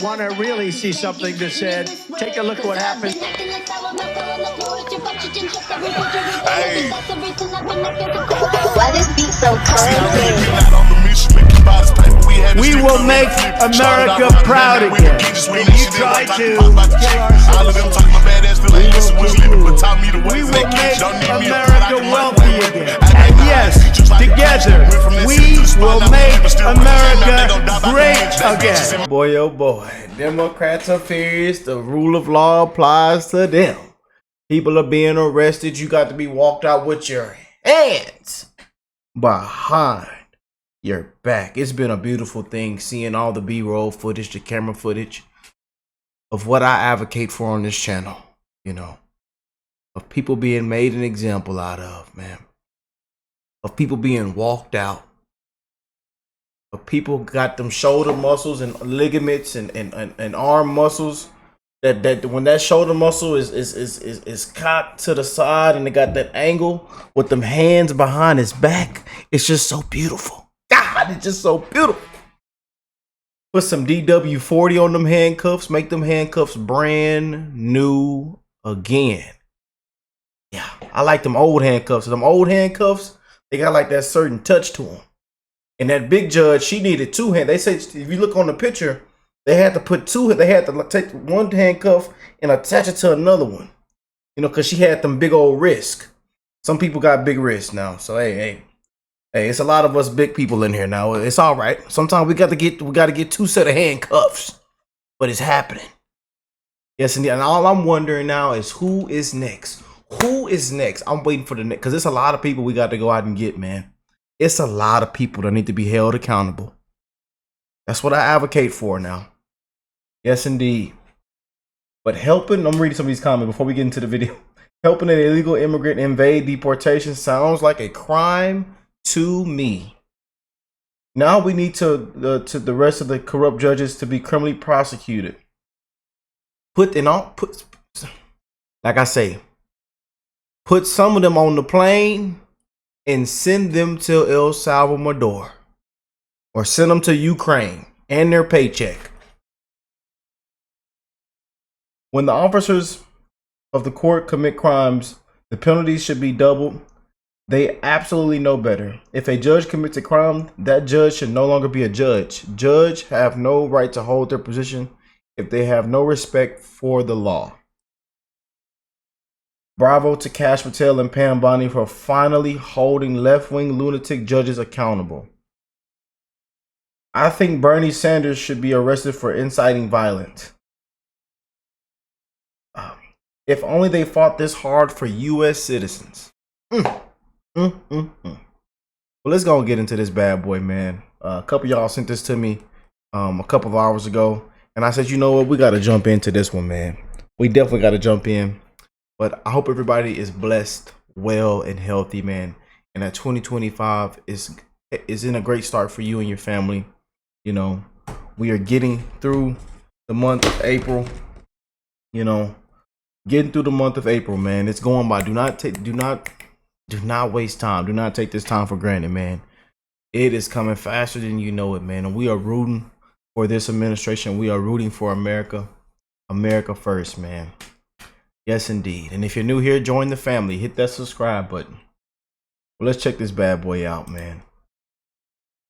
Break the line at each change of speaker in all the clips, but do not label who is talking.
Want to really see something that said, take a look at what happened.
Hey.
Why this beat so crazy?
We will make America proud again. And you try to kill our We will make America wealthy again. And yes, together, we will make America great again.
Boy, oh boy, Democrats are furious. The rule of law applies to them. People are being arrested. You got to be walked out with your hands behind your back. It's been a beautiful thing seeing all the B-roll footage, the camera footage of what I advocate for on this channel, you know, of people being made an example out of, man, of people being walked out, of people got them shoulder muscles and ligaments and arm muscles that when that shoulder muscle is cocked to the side and they got that angle with them hands behind his back, it's just so beautiful. God, it's just so beautiful. Put some DW40 on them handcuffs, make them handcuffs brand new again. Yeah, I like them old handcuffs. Them old handcuffs, they got like that certain touch to them. And that big judge, she needed two hands. They say if you look on the picture, they had to put two. They had to take one handcuff and attach it to another one. You know, because she had them big old wrists. Some people got big wrists now. So hey, it's a lot of us big people in here now. It's all right. Sometimes we got to get two set of handcuffs, but it's happening. Yes, indeed. And all I'm wondering now is who is next. Who is next? I'm waiting for the next, because it's a lot of people we got to go out and get, man. It's a lot of people that need to be held accountable. That's what I advocate for now. Yes, indeed. But helping, I'm reading some of these comments before we get into the video. Helping an illegal immigrant evade deportation sounds like a crime to me. Now we need to the rest of the corrupt judges to be criminally prosecuted. Like I say, put some of them on the plane and send them to El Salvador, or send them to Ukraine and their paycheck. When the officers of the court commit crimes, the penalties should be doubled. They absolutely know better. If a judge commits a crime, that judge should no longer be a judge. Judges have no right to hold their position if they have no respect for the law. Bravo to Cash Patel and Pam Bondi for finally holding left-wing lunatic judges accountable. I think Bernie Sanders should be arrested for inciting violence. If only they fought this hard for U.S. citizens. Well, let's go and get into this bad boy, man. A couple y'all sent this to me a couple of hours ago, and I said, you know what, we got to jump into this one, man. We definitely got to jump in. But I hope everybody is blessed, well, and healthy, man. And that 2025 is in a great start for you and your family. You know, we are getting through the month of April. You know, getting through the month of April, man. It's going by. Do not waste time. Do not take this time for granted, man. It is coming faster than you know it, man. And we are rooting for this administration. We are rooting for America. America first, man. Yes, indeed. And if you're new here, join the family. Hit that subscribe button. Well, let's check this bad boy out, man.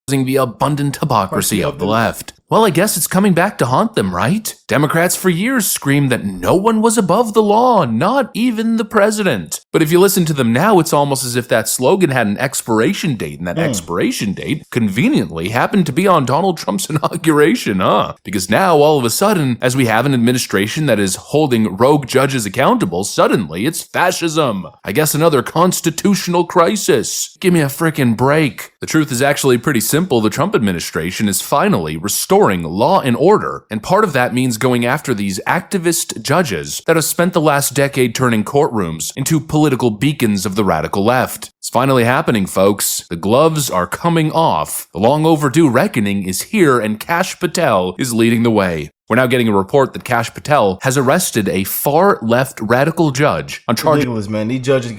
The abundant hypocrisy of the left. Well, I guess it's coming back to haunt them, right? Democrats for years screamed that no one was above the law, not even the president. But if you listen to them now, it's almost as if that slogan had an expiration date, and that expiration date conveniently happened to be on Donald Trump's inauguration, huh? Because now, all of a sudden, as we have an administration that is holding rogue judges accountable, suddenly it's fascism. I guess another constitutional crisis. Give me a frickin' break. The truth is actually pretty simple. The Trump administration is finally restoring law and order, and part of that means going after these activist judges that have spent the last decade turning courtrooms into political beacons of the radical left. It's finally happening, folks. The gloves are coming off. The long overdue reckoning is here, and Cash Patel is leading the way. We're now getting a report that Cash Patel has arrested a far-left radical judge on charges.
Ridiculous, man. These judges.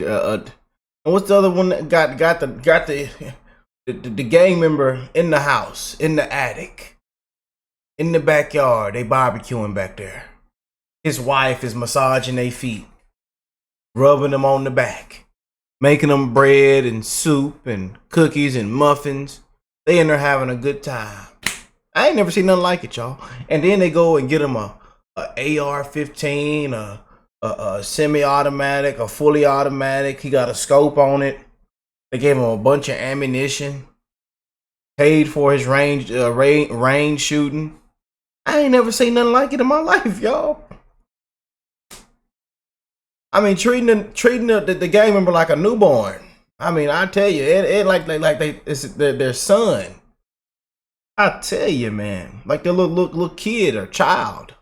What's the other one that got the gang member in the house, in the attic? in the backyard. They barbecuing back there. His wife is massaging their feet, rubbing them on the back, making them bread and soup and cookies and muffins. They in there having a good time. I ain't never seen nothing like it, y'all. And then they go and get them a AR-15, a semi-automatic, a fully automatic. He got a scope on it. They gave him a bunch of ammunition. Paid for his range shooting. I ain't never seen nothing like it in my life, y'all. I mean, treating the gang member like a newborn. I mean, I tell you, it like it's their son. I tell you, man, like their little kid or child,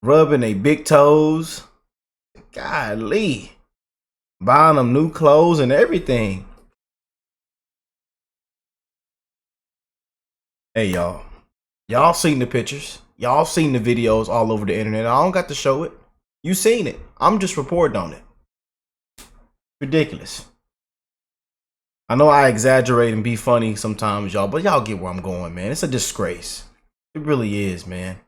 rubbing their big toes. Golly, buying them new clothes and everything. Hey, y'all seen the pictures. Y'all seen the videos all over the internet. I don't got to show it. You seen it. I'm just reporting on it. Ridiculous. I know I exaggerate and be funny sometimes, y'all, but y'all get where I'm going, man. It's a disgrace. It really is, man.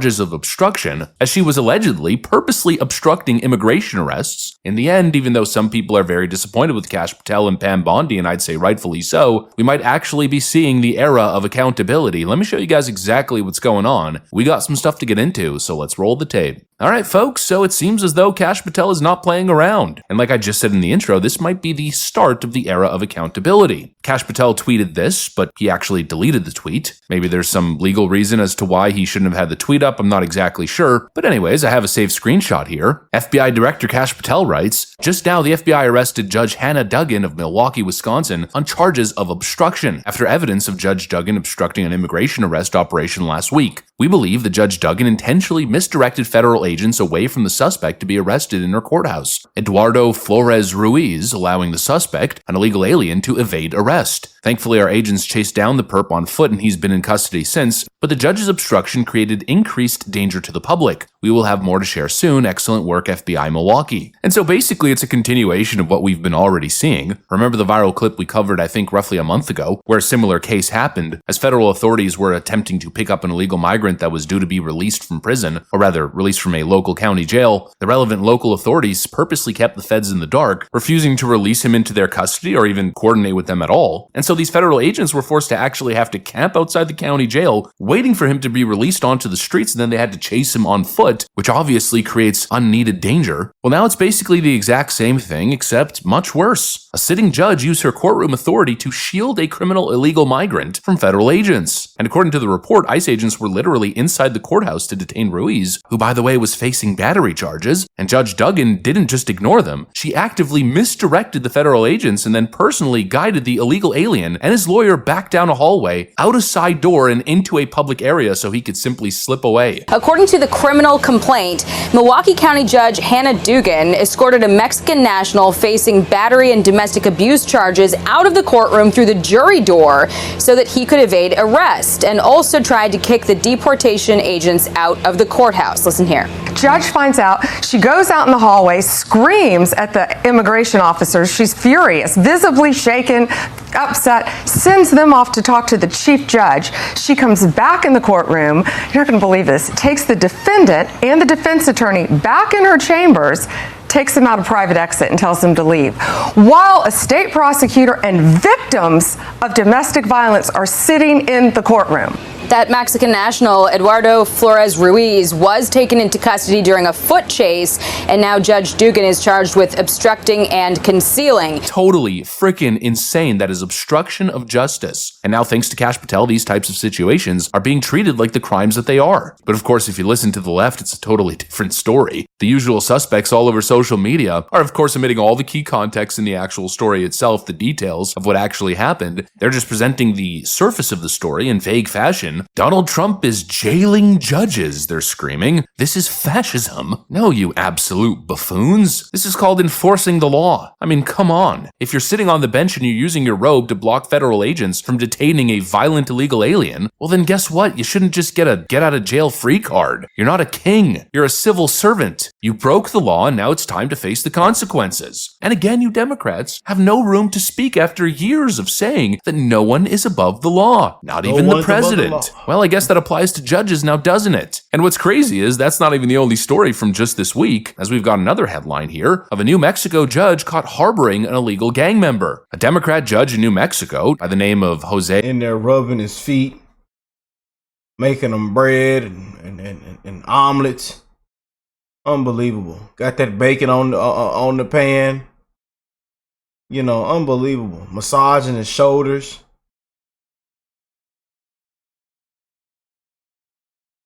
Charges of obstruction, as she was allegedly purposely obstructing immigration arrests. In the end, even though some people are very disappointed with Kash Patel and Pam Bondi, and I'd say rightfully so, we might actually be seeing the era of accountability. Let me show you guys exactly what's going on. We got some stuff to get into, so let's roll the tape. Alright folks, so it seems as though Kash Patel is not playing around. And like I just said in the intro, this might be the start of the era of accountability. Kash Patel tweeted this, but he actually deleted the tweet. Maybe there's some legal reason as to why he shouldn't have had the tweet up, I'm not exactly sure. But anyways, I have a saved screenshot here. FBI Director Kash Patel writes, just now the FBI arrested Judge Hannah Duggan of Milwaukee, Wisconsin on charges of obstruction after evidence of Judge Duggan obstructing an immigration arrest operation last week. We believe that Judge Duggan intentionally misdirected federal agents away from the suspect to be arrested in her courthouse, Eduardo Flores Ruiz, allowing the suspect, an illegal alien, to evade arrest. Thankfully, our agents chased down the perp on foot and he's been in custody since, but the judge's obstruction created increased danger to the public. We will have more to share soon. Excellent work, FBI Milwaukee. And so basically, it's a continuation of what we've been already seeing. Remember the viral clip we covered, I think, roughly a month ago, where a similar case happened, as federal authorities were attempting to pick up an illegal migrant that was due to be released from prison, or rather, released from a local county jail. The relevant local authorities purposely kept the feds in the dark, refusing to release him into their custody or even coordinate with them at all. And so these federal agents were forced to actually have to camp outside the county jail, waiting for him to be released onto the streets, and then they had to chase him on foot, which obviously creates unneeded danger. Well, now it's basically the exact same thing, except much worse. A sitting judge used her courtroom authority to shield a criminal illegal migrant from federal agents. And according to the report, ICE agents were literally inside the courthouse to detain Ruiz, who by the way was facing battery charges, and Judge Duggan didn't just ignore them. She actively misdirected the federal agents and then personally guided the illegal alien and his lawyer back down a hallway, out a side door, and into a public area so he could simply slip away.
According to the criminal complaint, Milwaukee County Judge Hannah Duggan escorted a Mexican national facing battery and domestic abuse charges out of the courtroom through the jury door so that he could evade arrest, and also tried to kick the deportation agents out of the courthouse. Listen here.
Judge finds out, she goes out in the hallway, screams at the immigration officers. She's furious, visibly shaken, upset, sends them off to talk to the chief judge. She comes back in the courtroom, you're not going to believe this, takes the defendant and the defense attorney back in her chambers, takes them out a private exit and tells them to leave, while a state prosecutor and victims of domestic violence are sitting in the courtroom.
That Mexican national, Eduardo Flores Ruiz, was taken into custody during a foot chase, and now Judge Duggan is charged with obstructing and concealing.
Totally freaking insane. That is obstruction of justice. And now, thanks to Kash Patel, these types of situations are being treated like the crimes that they are. But of course, if you listen to the left, it's a totally different story. The usual suspects all over social media are, of course, omitting all the key context in the actual story itself, the details of what actually happened. They're just presenting the surface of the story in vague fashion, administration. Donald Trump is jailing judges, they're screaming. This is fascism. No, you absolute buffoons. This is called enforcing the law. I mean, come on. If you're sitting on the bench and you're using your robe to block federal agents from detaining a violent illegal alien, well then guess what? You shouldn't just get a get out of jail free card. You're not a king. You're a civil servant. You broke the law and now it's time to face the consequences. And again, you Democrats have no room to speak after years of saying that no one is above the law, not even the president. Well, I guess that applies to judges now, doesn't it? And what's crazy is that's not even the only story from just this week, as we've got another headline here of a New Mexico judge caught harboring an illegal gang member. A Democrat judge in New Mexico by the name of Jose
In there rubbing his feet, making them bread and omelets. Unbelievable. Got that bacon on the pan. You know, unbelievable. Massaging his shoulders.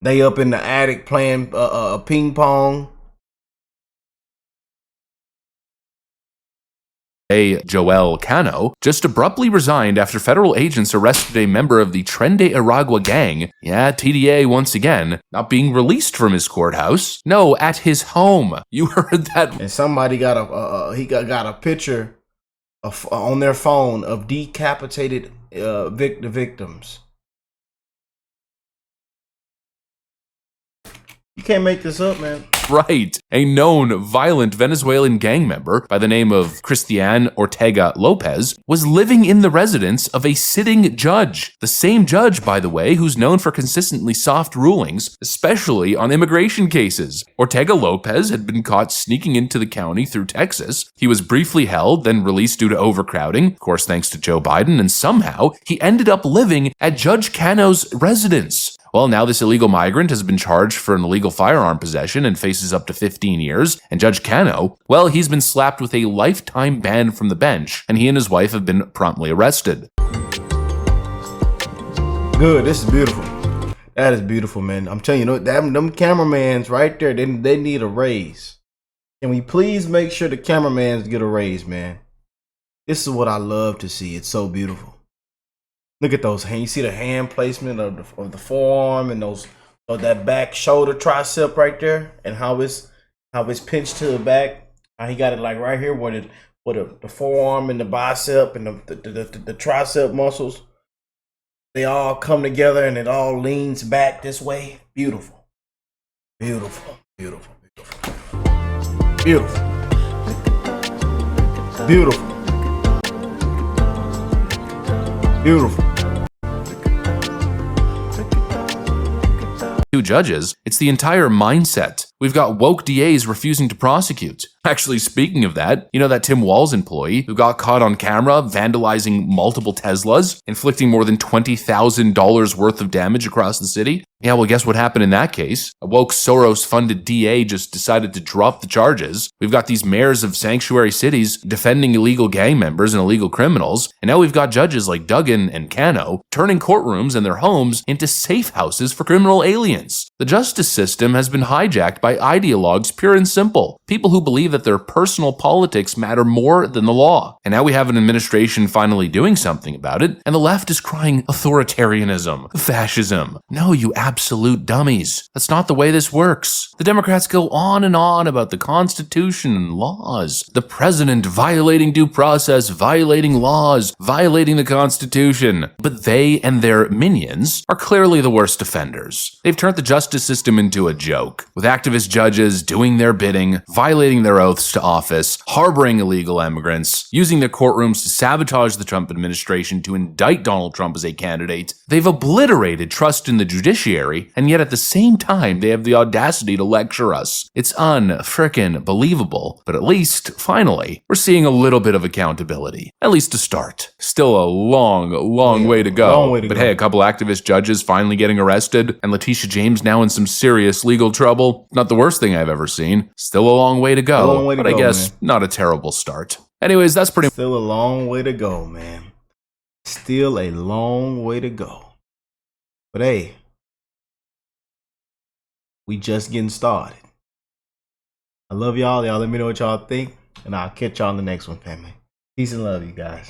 They up in the attic playing ping pong.
Joel Cano just abruptly resigned after federal agents arrested a member of the Tren de Aragua gang. Yeah, TDA once again, not being released from his courthouse. No, at his home. You heard that.
And somebody got a picture on their phone of decapitated victims. You can't make this up, man.
Right. A known violent Venezuelan gang member by the name of Cristian Ortega Lopez was living in the residence of a sitting judge. The same judge, by the way, who's known for consistently soft rulings, especially on immigration cases. Ortega Lopez had been caught sneaking into the county through Texas. He was briefly held, then released due to overcrowding, of course thanks to Joe Biden, and somehow he ended up living at Judge Cano's residence. Well, now this illegal migrant has been charged for an illegal firearm possession and faces up to 15 years. And Judge Cano, well, he's been slapped with a lifetime ban from the bench, and he and his wife have been promptly arrested.
Good, this is beautiful. That is beautiful, man. I'm telling you, them cameramans right there, they need a raise. Can we please make sure the cameramans get a raise, man? This is what I love to see. It's so beautiful. Look at those hands. You see the hand placement of the forearm and that back shoulder tricep right there, and how it's pinched to the back. How he got it like right here where the forearm and the bicep and the tricep muscles, they all come together and it all leans back this way. Beautiful. Beautiful. Beautiful. Beautiful. Beautiful. Beautiful. Beautiful.
Two judges, it's the entire mindset. We've got woke DAs refusing to prosecute. Actually, speaking of that, you know that Tim Walz employee who got caught on camera vandalizing multiple Teslas, inflicting more than $20,000 worth of damage across the city? Yeah, well, guess what happened in that case? A woke Soros-funded DA just decided to drop the charges. We've got these mayors of sanctuary cities defending illegal gang members and illegal criminals, and now we've got judges like Duggan and Cano turning courtrooms and their homes into safe houses for criminal aliens. The justice system has been hijacked by ideologues pure and simple, people who believe that their personal politics matter more than the law. And now we have an administration finally doing something about it, and the left is crying authoritarianism, fascism. No, you absolute dummies. That's not the way this works. The Democrats go on and on about the Constitution and laws, the president violating due process, violating laws, violating the Constitution. But they and their minions are clearly the worst offenders. They've turned the justice system into a joke, with activist judges doing their bidding, violating their oaths to office, harboring illegal immigrants, using their courtrooms to sabotage the Trump administration to indict Donald Trump as a candidate. They've obliterated trust in the judiciary, and yet at the same time, they have the audacity to lecture us. It's un-frickin' believable, but at least, finally, we're seeing a little bit of accountability. At least to start. Still a long way to go. But hey, a couple activist judges finally getting arrested, and Letitia James now in some serious legal trouble. Not the worst thing I've ever seen. Still a long way to go, but I guess not a terrible start. Anyways, that's pretty.
Still a long way to go, man. Still a long way to go. But hey, we just getting started. I love y'all. Y'all let me know what y'all think, and I'll catch y'all in the next one, family. Peace and love, you guys.